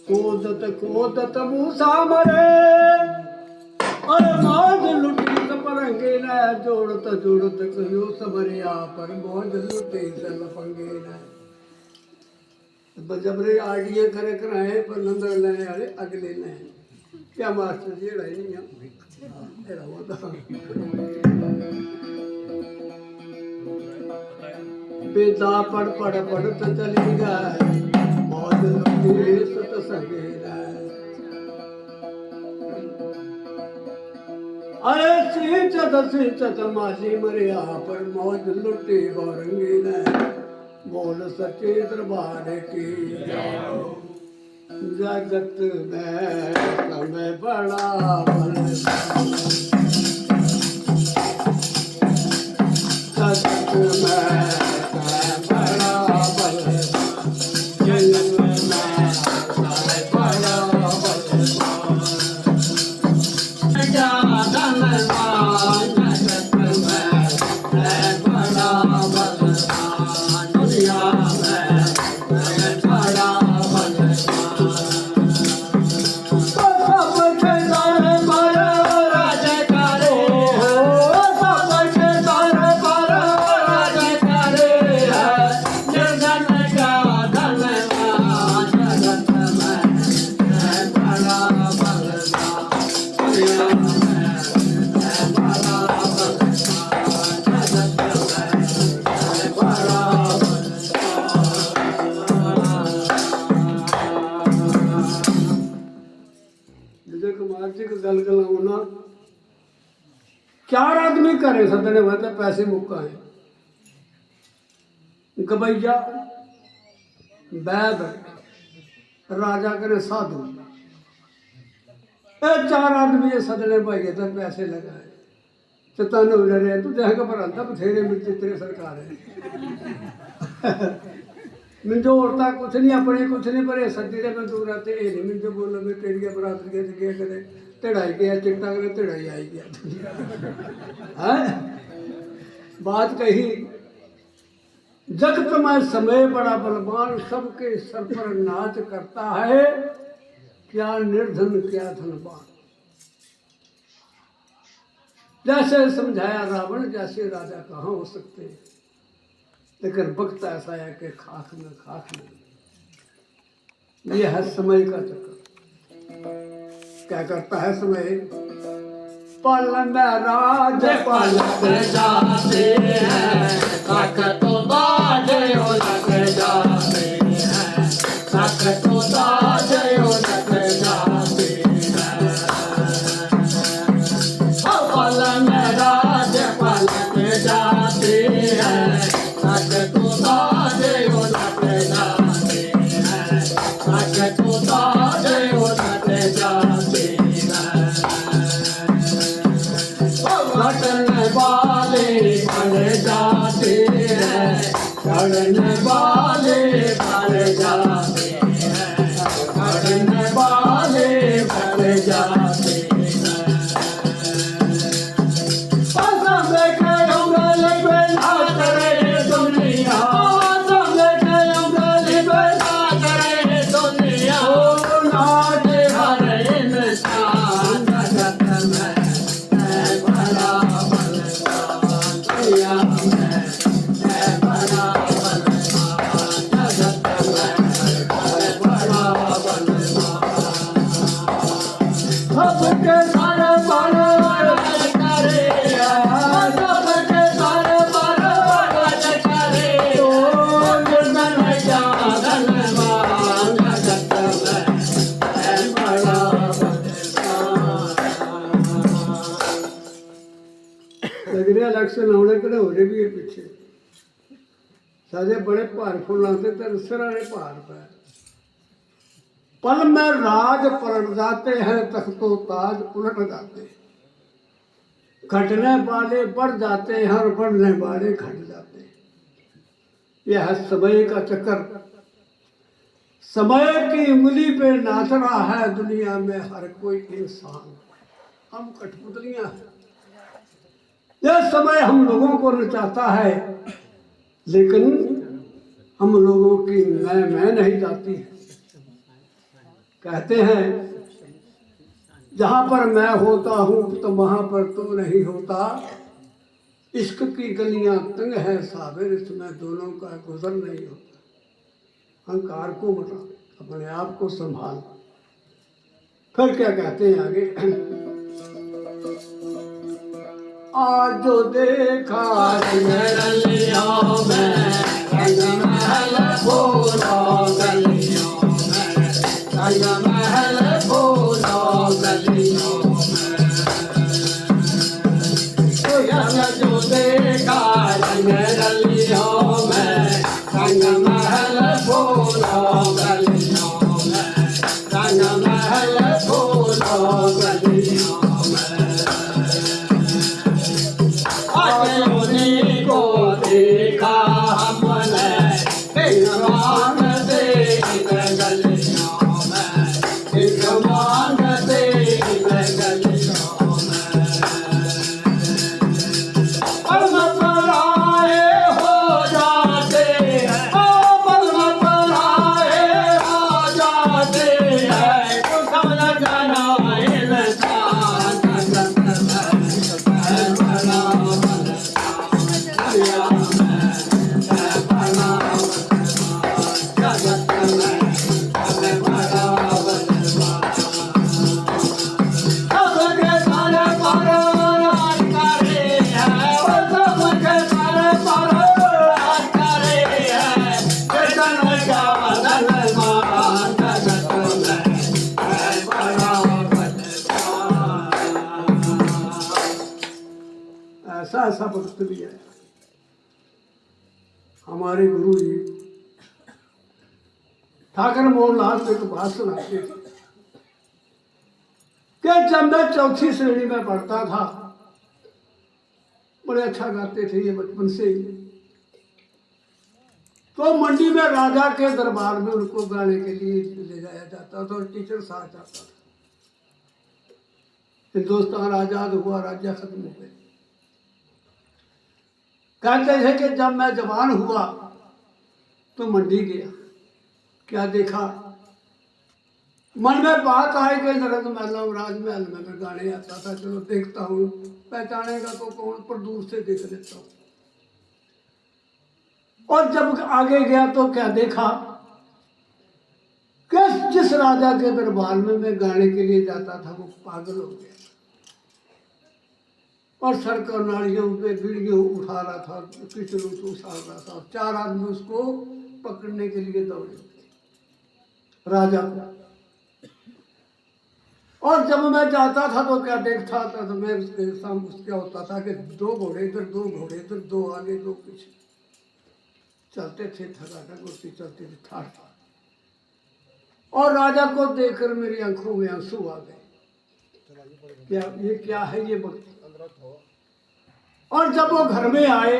कोदत कोदत मूसा मरे और मौज लुटी सपरंगे न जोड़त जोड़त कहो सबरिया पर मौज लुटी सलफंगे न जबरे आडिया करे कराए पर नंदर लेने वाले अगले ने क्या मास्टर जी रही नहीं है बेदा पढ़ पढ़ पढ़ तो चली गए मौज लुटी सत संगे अरे सींचत माली मरिया पर मौज लुटी गौरंगी ने बोल सच्चे दरबार की जगत में समय बड़ा जगत में गल गलाना चार आदमी करे सदने हुए तो पैसे मुक्का है गबैया वैद राजा करे साधु चार आदमी सदने भाई तो पैसे लगाए तो तन हो रहे तू देख घबराता बथेरे मिलते तेरे सरकार है मिंजो औरता कुछ नहीं अपने कुछ नहीं पर सदी के मैं दूर आते ये नहीं मिंजो बोलो मैं तेरी बरात गए करे तिड़ाई गया चिट्टा करे तिड़ाई आई गया है बात कही जगत में समय बड़ा बलवान सबके सर पर नाच करता है क्या निर्धन क्या धनवान जैसे समझाया रावण जैसे राजा कहाँ हो सकते हैं लेकिन वक्त ऐसा है कि खाक में यह है समय का चक्कर क्या करता है समय पल में राज पलक जाते हैं तक तो बाजे उलट जाते हैं तक तो बाजे उलट जाते हैं पल में राज पलक जाते हैं तक तो बाजे उलट जाते हैं तक तो बाजे उलट जाते करने वाले कर जाते हैं करने वाले कर जाते इलेक्शन आने कड़े हो रहे भी है पीछे सारे बड़े भारफुल लाते तरसरा ने भार पाया पल में राज पलट जाते हैं तख्तो ताज उलट जाते घटने वाले बढ़ जाते हैं और बढ़ने वाले घट जाते हैं यह है समय का चक्कर समय की उंगली पे नाच रहा है दुनिया में हर कोई इंसान हम कठपुतलियां हैं यह समय हम लोगों को नचाता है लेकिन हम लोगों की मैं नहीं जाती है। कहते हैं जहाँ पर मैं होता हूँ तो वहाँ पर तू नहीं होता। इश्क की गलियाँ तंग है साबिर, इसमें दोनों का गुजर नहीं होता। अहंकार को बता, अपने आप को संभाल। फिर क्या कहते हैं आगे, आज जो देखा गलियों में रंग महल फूलों गलियों में, रंग महल फूलों गलियों में, तो जो देखा रंग गलियों में रंग महल फूलों गलियों में, रंग महल फूलों गलियों में, को देखा हमने भगवान देव गलियों में, भगवान देव गलियों में, पल पराए हो जाते हैं, पल पराए हो जाते हैं, तो समझ जाना ऐसा वक्त भी है। हमारे गुरु जी ठाकर मोहनलाल को एक बात सुनाते थे कि जब मैं चौथी श्रेणी में पढ़ता था, बड़े अच्छा गाते थे ये बचपन से ही, तो मंडी में राजा के दरबार में उनको गाने के लिए ले जाया जाता था और टीचर साथ जाता था। हिंदुस्तान आजाद हुआ, राज्य खत्म हो गए। कहते थे कि जब मैं जवान हुआ तो मंडी गया, क्या देखा, मन में बात आई कि नरद महल राजमहल में मैं गाने आता था, चलो देखता हूँ, पहचानेगा तो कौन, पर दूर से देख लेता हूँ। और जब आगे गया तो क्या देखा कि जिस राजा के दरबार में मैं गाने के लिए जाता था वो पागल हो गया और सड़क और नालियों पे बीड़ियों उठा रहा था, किचड़ों से उछाल रहा था। 4 आदमी उसको पकड़ने के लिए दौड़े राजा को। और जब मैं जाता था तो क्या देखता था, तो मैं उसके सामने क्या होता था कि 2 घोड़े इधर, 2 घोड़े इधर, 2 आगे 2 पीछे चलते थे, ठगाठक उसकी चलते थे ठाठ ठाठ। और राजा को देखकर मेरी आंखों में आंसू आ गए, क्या है ये वक्त। और जब वो घर में आए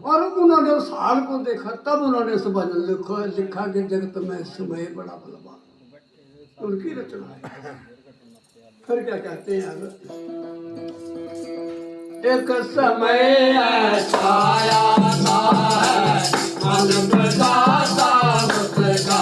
और उन्होंने उस हाल को देखा, तब उन्होंने इस भजन लिखा कि जगत में समय बड़ा बलवान, उनकी रचना है। फिर क्या कहते हैं अगर, एक समय ऐसा आया था मन प्रजाता मुस्काता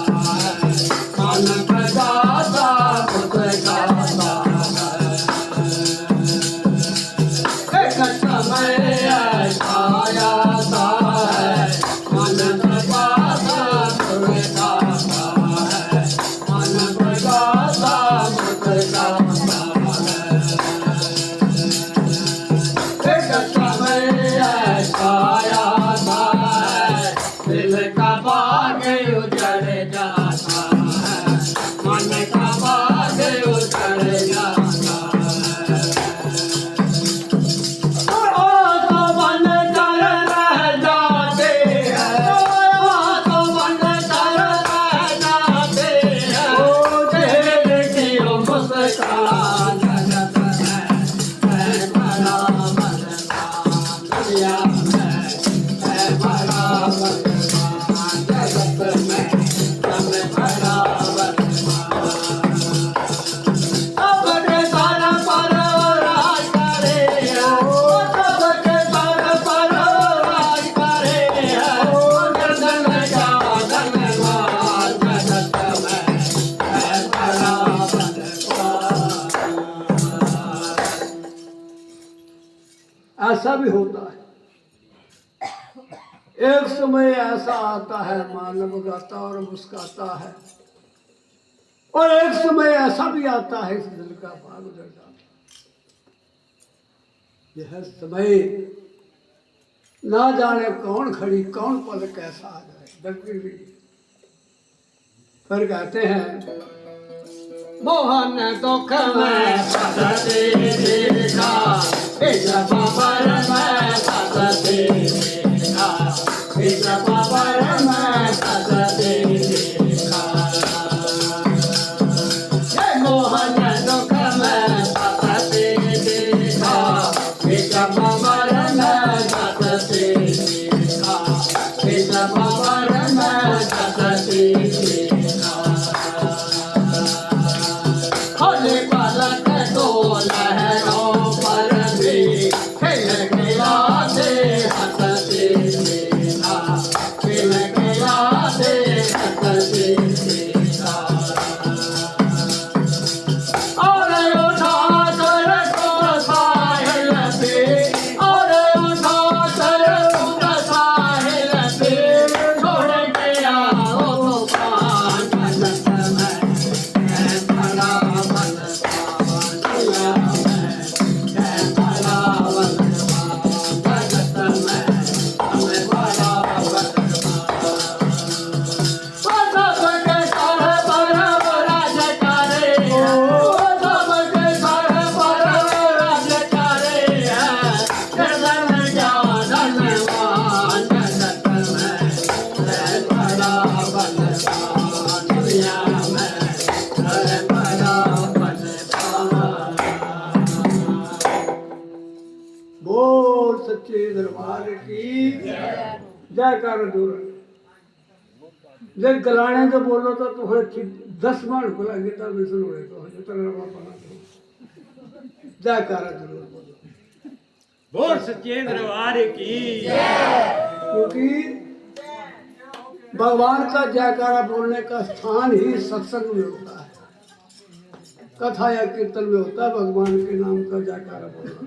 है, मन प्रजाता मुस्काता है। एक समय ऐसा आया था मन प्रजाता मुस्काता है, मन प्रजाता मुस्काता है। एक समय ऐसा आया था ऐसा भी होता है। एक समय ऐसा आता है मानव गाता और मुस्काता है, और एक समय ऐसा भी आता है इस दिल का भाग उजड़ जाता। यह समय ना जाने कौन खड़ी कौन पल कैसा आ जाए डरती भी। फिर कहते हैं मोहन दुख में सदते देखा, इस बाबर में सदते देखा, इस बाबर में सदते देखा। मोहन दुख में सदते देखा, इस बाबर में सदते देखा, इस बाबर में सदते देखा। होले पलक तो लहरों पर भी खिल खिला दे हंसते देखा, खिल खिला दे हंसते देखा। और उठा कर तुम साहिल पे, और उठा कर तुम साहिल पे, छोड़ के आओ तूफान जगत में, मैं भला बोल सच्चे दरबार की जयकार दूर। जब गलाने तो बोलो तो तुम्हें 10 बार खुलाएंगे तब भी सुनोगे तो जयकार दूर बोलो। बोल सच्चे दरबार की। क्योंकि भगवान का जयकारा बोलने का स्थान ही सत्संग में होता है, कथा या कीर्तन में होता है भगवान के नाम का जयकारा बोलना।